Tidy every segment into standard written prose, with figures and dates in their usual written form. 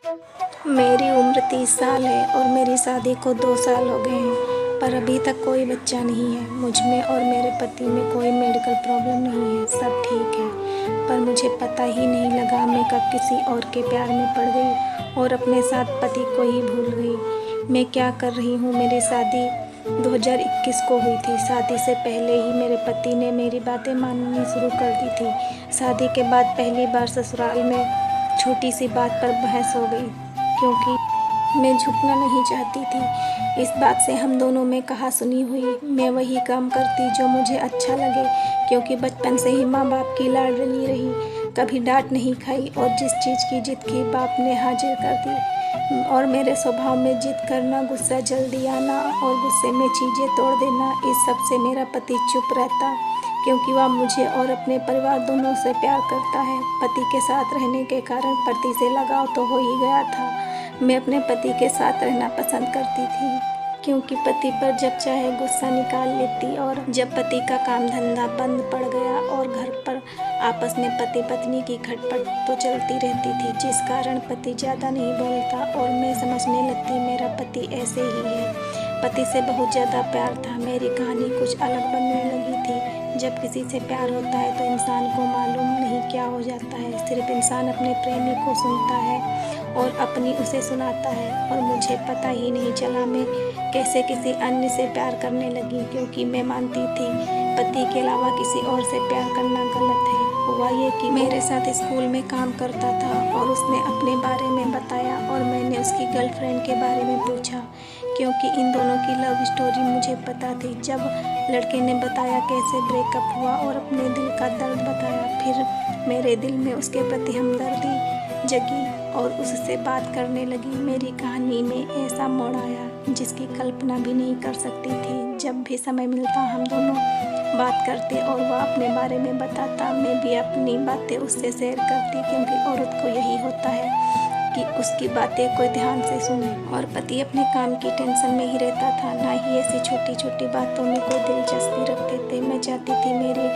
मेरी उम्र 30 साल है और मेरी शादी को 2 साल हो गए हैं, पर अभी तक कोई बच्चा नहीं है। मुझ में और मेरे पति में कोई मेडिकल प्रॉब्लम नहीं है, सब ठीक है। पर मुझे पता ही नहीं लगा मैं कब किसी और के प्यार में पड़ गई और अपने साथ पति को ही भूल गई। मैं क्या कर रही हूँ। मेरी शादी 2021 को हुई थी। शादी से पहले ही मेरे पति ने मेरी बातें माननी शुरू कर दी थी। शादी के बाद पहली बार ससुराल में छोटी सी बात पर बहस हो गई, क्योंकि मैं झुकना नहीं चाहती थी। इस बात से हम दोनों में कहा-सुनी हुई। मैं वही काम करती जो मुझे अच्छा लगे, क्योंकि बचपन से ही माँ बाप की लाडली रही, कभी डांट नहीं खाई और जिस चीज़ की जिद की बाप ने हाजिर कर दी। और मेरे स्वभाव में जिद करना, गुस्सा जल्दी आना और गुस्से में चीज़ें तोड़ देना, इस सब से मेरा पति चुप रहता, क्योंकि वह मुझे और अपने परिवार दोनों से प्यार करता है। पति के साथ रहने के कारण पति से लगाव तो हो ही गया था। मैं अपने पति के साथ रहना पसंद करती थी, क्योंकि पति पर जब चाहे गुस्सा निकाल लेती, और जब पति का काम धंधा बंद पड़ गया और घर पर आपस में पति पत्नी की खटपट तो चलती रहती थी, जिस कारण पति ज़्यादा नहीं बोलता और मैं समझने लगती मेरा पति ऐसे ही है। पति से बहुत ज़्यादा प्यार था। मेरी कहानी कुछ अलग बनने लगी थी। जब किसी से प्यार होता है तो इंसान को मालूम नहीं क्या हो जाता है। सिर्फ इंसान अपने प्रेमी को सुनता है और अपनी उसे सुनाता है, और मुझे पता ही नहीं चला मैं कैसे किसी अन्य से प्यार करने लगी, क्योंकि मैं मानती थी पति के अलावा किसी और से प्यार करना गलत है। हुआ ये कि मेरे साथ स्कूल में काम करता था और उसने अपने बारे में बताया और मैंने उसकी गर्लफ्रेंड के बारे में पूछा, क्योंकि इन दोनों की लव स्टोरी मुझे पता थी। जब लड़के ने बताया कैसे ब्रेकअप हुआ और अपने दिल का दर्द बताया, फिर मेरे दिल में उसके प्रति हमदर्दी जगी और उससे बात करने लगी। मेरी कहानी में ऐसा मोड़ आया जिसकी कल्पना भी नहीं कर सकती थी। जब भी समय मिलता हम दोनों बात करते और वह अपने बारे में बताता, मैं भी अपनी बातें उससे शेयर करती, क्योंकि औरत को यही होता है कि उसकी बातें कोई ध्यान से सुने। और पति अपने काम की टेंशन में ही रहता था, ना ही ऐसी छोटी छोटी बातों में कोई दिलचस्पी रखते थे। मैं चाहती थी मेरी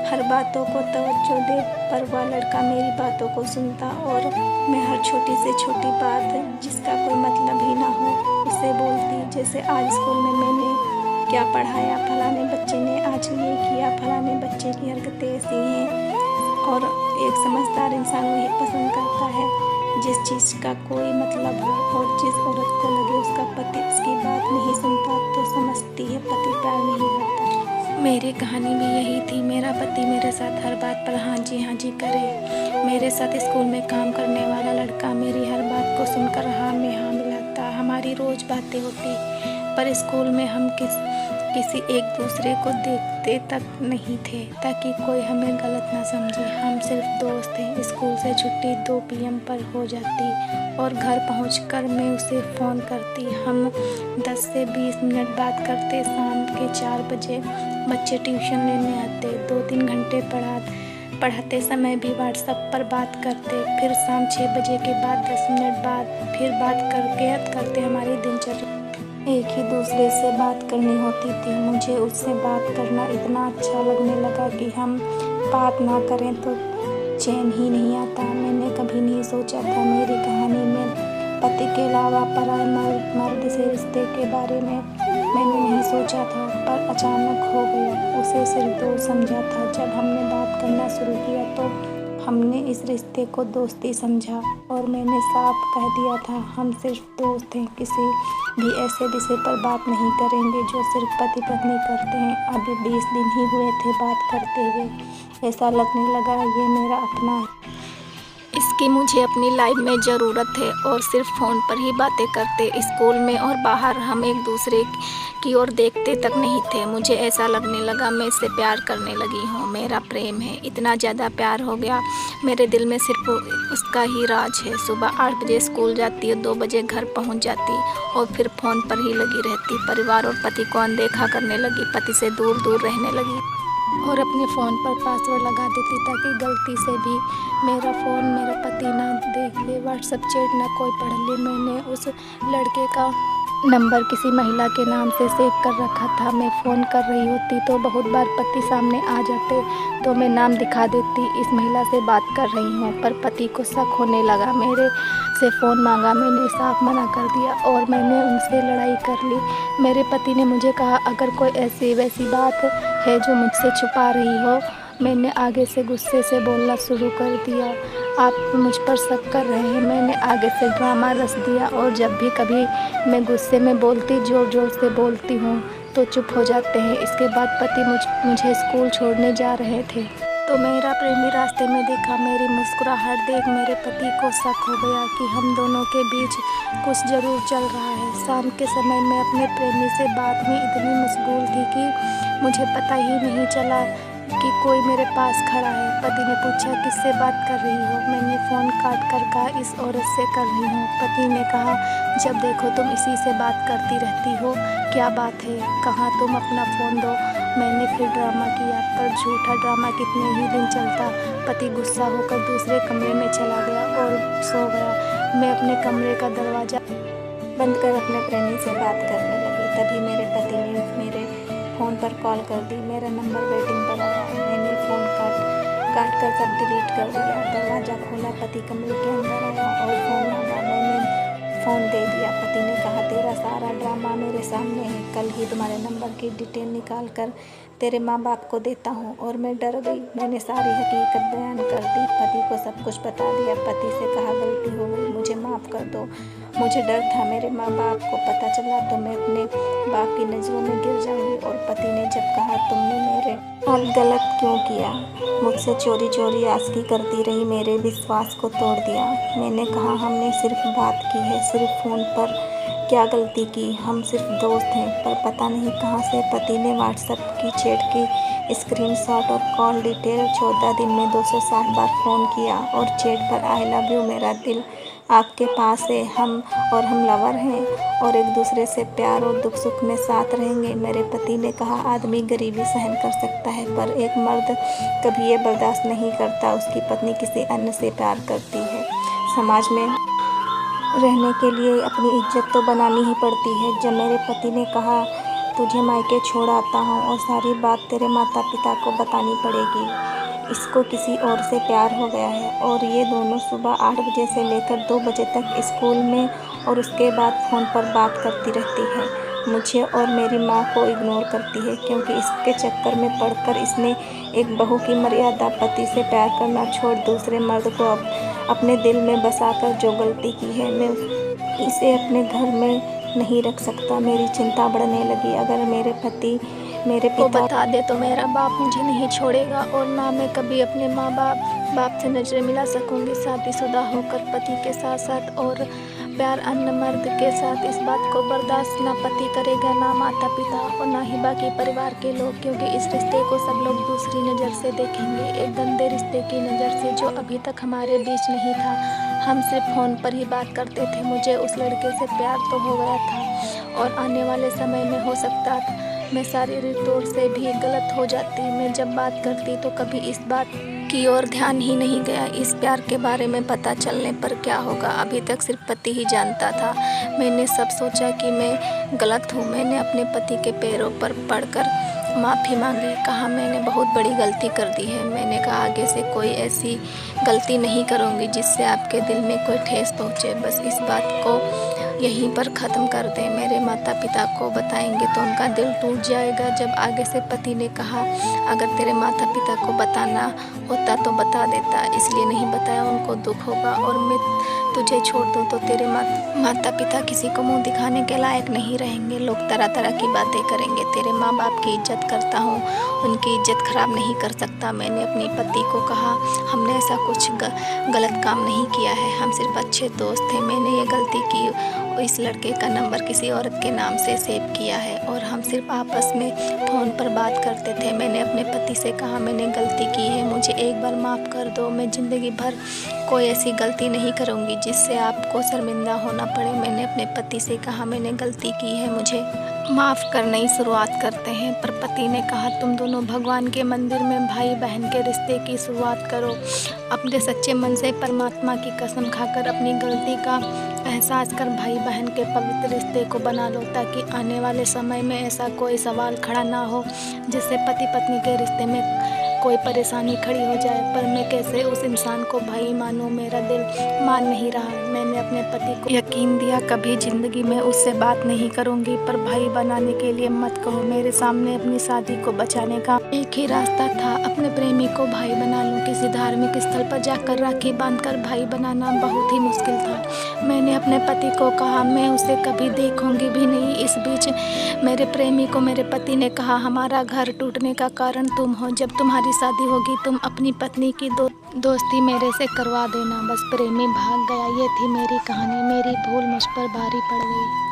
हर बातों को तवज्जो दे, पर वह लड़का मेरी बातों को सुनता और मैं हर छोटी से छोटी बात जिसका कोई मतलब ही ना हो उसे बोलती। जैसे आज स्कूल में मैंने क्या पढ़ाया, फलाने बच्चे ने आज ये किया, फलाने बच्चे की हरकतें ऐसी हैं। और एक समझदार इंसान वही पसंद करता है जिस चीज़ का कोई मतलब हो, और जिस औरत को लगे उसका पति उसकी बात नहीं सुनता तो समझती है पति प्यार नहीं करता। मेरी कहानी भी यही थी। मेरा पति मेरे साथ हर बात पर हाँ जी करे। मेरे साथ स्कूल में काम करने वाला लड़का मेरी हर बात को सुनकर हाँ में हाँ मिलाता। हमारी रोज़ बातें होती, पर स्कूल में हम किसी एक दूसरे को देखते तक नहीं थे, ताकि कोई हमें गलत ना समझे। हम सिर्फ दोस्त थे। स्कूल से छुट्टी 2 PM पर हो जाती और घर पहुंचकर मैं उसे फ़ोन करती। हम 10 से 20 मिनट बात करते। शाम के 4 बजे बच्चे ट्यूशन लेने आते। 2-3 घंटे पढ़ाते समय भी व्हाट्सएप पर बात करते। फिर शाम 6 बजे के बाद 10 मिनट बाद फिर बात करते हमारी दिनचर्या एक ही दूसरे से बात करनी होती थी। मुझे उससे बात करना इतना अच्छा लगने लगा कि हम बात ना करें तो चैन ही नहीं आता। मैंने कभी नहीं सोचा था मेरी कहानी में पति के अलावा पराए मर्द से रिश्ते के बारे में मैंने नहीं सोचा था, पर अचानक हो गया। उसे सिर्फ दोस्त समझा था। जब हमने बात करना शुरू किया तो हमने इस रिश्ते को दोस्ती समझा, और मैंने साफ कह दिया था हम सिर्फ दोस्त हैं, किसी भी ऐसे विषय पर बात नहीं करेंगे जो सिर्फ पति पत्नी करते हैं। अभी 20 दिन ही हुए थे बात करते हुए। ऐसा लगने लगा ये मेरा अपना है, इसकी मुझे अपनी लाइफ में ज़रूरत है, और सिर्फ फ़ोन पर ही बातें करते। स्कूल में और बाहर हम एक दूसरे की ओर देखते तक नहीं थे। मुझे ऐसा लगने लगा मैं इससे प्यार करने लगी हूँ, मेरा प्रेम है। इतना ज़्यादा प्यार हो गया मेरे दिल में सिर्फ उसका ही राज है। सुबह 8 बजे स्कूल जाती और 2 बजे घर पहुँच जाती और फिर फ़ोन पर ही लगी रहती। परिवार और पति को अनदेखा करने लगी, पति से दूर दूर रहने लगी और अपने फ़ोन पर पासवर्ड लगा देती ताकि गलती से भी मेरा फ़ोन मेरा पति ना देखे, व्हाट्सएप चैट ना कोई पढ़ ले। मैंने उस लड़के का नंबर किसी महिला के नाम से सेव कर रखा था। मैं फ़ोन कर रही होती तो बहुत बार पति सामने आ जाते तो मैं नाम दिखा देती, इस महिला से बात कर रही हूँ। पर पति को शक होने लगा, मेरे से फ़ोन मांगा, मैंने साफ मना कर दिया और मैंने उनसे लड़ाई कर ली। मेरे पति ने मुझे कहा, अगर कोई ऐसी वैसी बात है जो मुझसे छुपा रही हो। मैंने आगे से गुस्से से बोलना शुरू कर दिया, आप मुझ पर शक कर रहे हैं। मैंने आगे से ड्रामा रच दिया और जब भी कभी मैं गुस्से में बोलती, ज़ोर ज़ोर से बोलती हूँ तो चुप हो जाते हैं। इसके बाद पति मुझे स्कूल छोड़ने जा रहे थे तो मेरा प्रेमी रास्ते में देखा। मेरी मुस्कुराहट देख मेरे पति को शक हो गया कि हम दोनों के बीच कुछ ज़रूर चल रहा है। शाम के समय मैं अपने प्रेमी से बात में इतनी मशगूल थी कि मुझे पता ही नहीं चला कि कोई मेरे पास खड़ा है। पति ने पूछा, किससे बात कर रही हो? मैंने फ़ोन काट कर कहा, इस औरत से कर रही हूँ। पति ने कहा, जब देखो तुम इसी से बात करती रहती हो, क्या बात है? कहाँ तुम अपना फ़ोन दो। मैंने फिर ड्रामा किया, पर झूठा ड्रामा कितने ही दिन चलता। पति गुस्सा होकर दूसरे कमरे में चला गया और सो गया। मैं अपने कमरे का दरवाज़ा बंद कर अपने प्रेमी से बात करने लगी। तभी मेरे पति ने मेरे फ़ोन पर कॉल कर दी। मेरा नंबर वेटिंग पर आया। मैंने फ़ोन काट कर सब डिलीट कर दिया। दरवाज़ा खोला, पति कमरे के अंदर आया और फ़ोन मांगा। मैंने फ़ोन दे दिया। पति ने कहा, तेरा सारा ड्रामा मेरे सामने है, कल ही तुम्हारे नंबर की डिटेल निकाल कर तेरे माँ बाप को देता हूँ। और मैं डर गई। मैंने सारी हकीकत बयान कर दी, पति को सब कुछ बता दिया। पति से कहा, गलती हो गई, मुझे माफ़ कर दो। मुझे डर था मेरे माँ बाप को पता चला तो मैं अपने बाप की नज़रों में गिर जाऊंगी। और पति ने जब कहा, तुमने मेरे साथ गलत क्यों किया, मुझसे चोरी चोरी आशिकी करती रही, मेरे विश्वास को तोड़ दिया। मैंने कहा, हमने सिर्फ बात की है, सिर्फ फ़ोन पर, क्या गलती की, हम सिर्फ दोस्त हैं। पर पता नहीं कहाँ से पति ने व्हाट्सएप की चैट की स्क्रीनशॉट और कॉल डिटेल 14 दिन में 260 बार फ़ोन किया और चैट पर, आई लव यू, मेरा दिल आपके पास है, हम लवर हैं और एक दूसरे से प्यार और दुख सुख में साथ रहेंगे। मेरे पति ने कहा, आदमी गरीबी सहन कर सकता है पर एक मर्द कभी ये बर्दाश्त नहीं करता उसकी पत्नी किसी अन्य से प्यार करती है। समाज में रहने के लिए अपनी इज्जत तो बनानी ही पड़ती है। जब मेरे पति ने कहा, तुझे मायके छोड़ आता हूँ और सारी बात तेरे माता पिता को बतानी पड़ेगी, इसको किसी और से प्यार हो गया है और ये दोनों सुबह 8 बजे से लेकर 2 बजे तक स्कूल में और उसके बाद फ़ोन पर बात करती रहती है। मुझे और मेरी माँ को इग्नोर करती है क्योंकि इसके चक्कर में पड़कर इसने एक बहू की मर्यादा, पति से प्यार करना छोड़ दूसरे मर्द को अपने दिल में बसाकर जो गलती की है, मैं इसे अपने घर में नहीं रख सकता। मेरी चिंता बढ़ने लगी। अगर मेरे पिता बता दे तो मेरा बाप मुझे नहीं छोड़ेगा और ना मैं कभी अपने माँ बाप से नजरें मिला सकूंगी। शादीशुदा होकर पति के साथ साथ और प्यार अन्य मर्द के साथ, इस बात को बर्दाश्त ना पति करेगा, ना माता पिता और ना ही बाकी परिवार के लोग, क्योंकि इस रिश्ते को सब लोग दूसरी नज़र से देखेंगे, एक गंदे रिश्ते की नज़र से जो अभी तक हमारे बीच नहीं था। हम सिर्फ फ़ोन पर ही बात करते थे। मुझे उस लड़के से प्यार तो हो गया था और आने वाले समय में हो सकता था मैं शारीरिक तौर से भी गलत हो जाती। मैं जब बात करती तो कभी इस बात की ओर ध्यान ही नहीं गया। इस प्यार के बारे में पता चलने पर क्या होगा, अभी तक सिर्फ पति ही जानता था। मैंने सब सोचा कि मैं गलत हूँ। मैंने अपने पति के पैरों पर पड़कर माफ़ी मांगी, कहा मैंने बहुत बड़ी गलती कर दी है। मैंने कहा, आगे से कोई ऐसी गलती नहीं करूँगी जिससे आपके दिल में कोई ठेस पहुँचे। बस इस बात को यहीं पर ख़त्म कर दें। मेरे माता पिता को बताएंगे तो उनका दिल टूट जाएगा। जब आगे से पति ने कहा, अगर तेरे माता पिता को बताना होता तो बता देता, इसलिए नहीं बताया, उनको दुख होगा और मैं तुझे छोड़ दूँ तो तेरे माता पिता किसी को मुंह दिखाने के लायक नहीं रहेंगे। लोग तरह तरह की बातें करेंगे। तेरे माँ बाप की इज्जत करता हूँ, उनकी इज्जत खराब नहीं कर सकता। मैंने अपने पति को कहा, हमने ऐसा कुछ गलत काम नहीं किया है, हम सिर्फ अच्छे दोस्त थे। मैंने ये गलती की, इस लड़के का नंबर किसी औरत के नाम से सेव किया है और हम सिर्फ आपस में फ़ोन पर बात करते थे। मैंने अपने पति से कहा, मैंने गलती की है, मुझे एक बार माफ़ कर दो। मैं ज़िंदगी भर कोई ऐसी गलती नहीं करूँगी जिससे आपको शर्मिंदा होना पड़े। मैंने अपने पति से कहा, मैंने गलती की है, मुझे माफ़ करने की शुरुआत करते हैं, पर पति ने कहा तुम दोनों भगवान के मंदिर में भाई बहन के रिश्ते की शुरुआत करो। अपने सच्चे मन से परमात्मा की कसम खाकर अपनी गलती का एहसास कर भाई बहन के पवित्र रिश्ते को बना लो, ताकि आने वाले समय में ऐसा कोई सवाल खड़ा ना हो जिससे पति पत्नी के रिश्ते में कोई परेशानी खड़ी हो जाए। पर मैं कैसे उस इंसान को भाई मानूं, मेरा दिल मान नहीं रहा। मैंने अपने पति को यकीन दिया कभी ज़िंदगी में उससे बात नहीं करूंगी, पर भाई बनाने के लिए मत कहो। मेरे सामने अपनी शादी को बचाने का एक ही रास्ता था, अपने प्रेमी को भाई बना लूं। किसी धार्मिक स्थल पर जाकर राखी बांधकर भाई बनाना बहुत ही मुश्किल था। मैंने अपने पति को कहा मैं उसे कभी देखूंगी भी नहीं। इस बीच मेरे प्रेमी को मेरे पति ने कहा हमारा घर टूटने का कारण तुम हो। जब तुम्हारी शादी होगी तुम अपनी पत्नी की दोस्ती मेरे से करवा देना। बस प्रेमी भाग गया। ये थी मेरी कहानी। मेरी भूल मुझ पर भारी पड़ गई।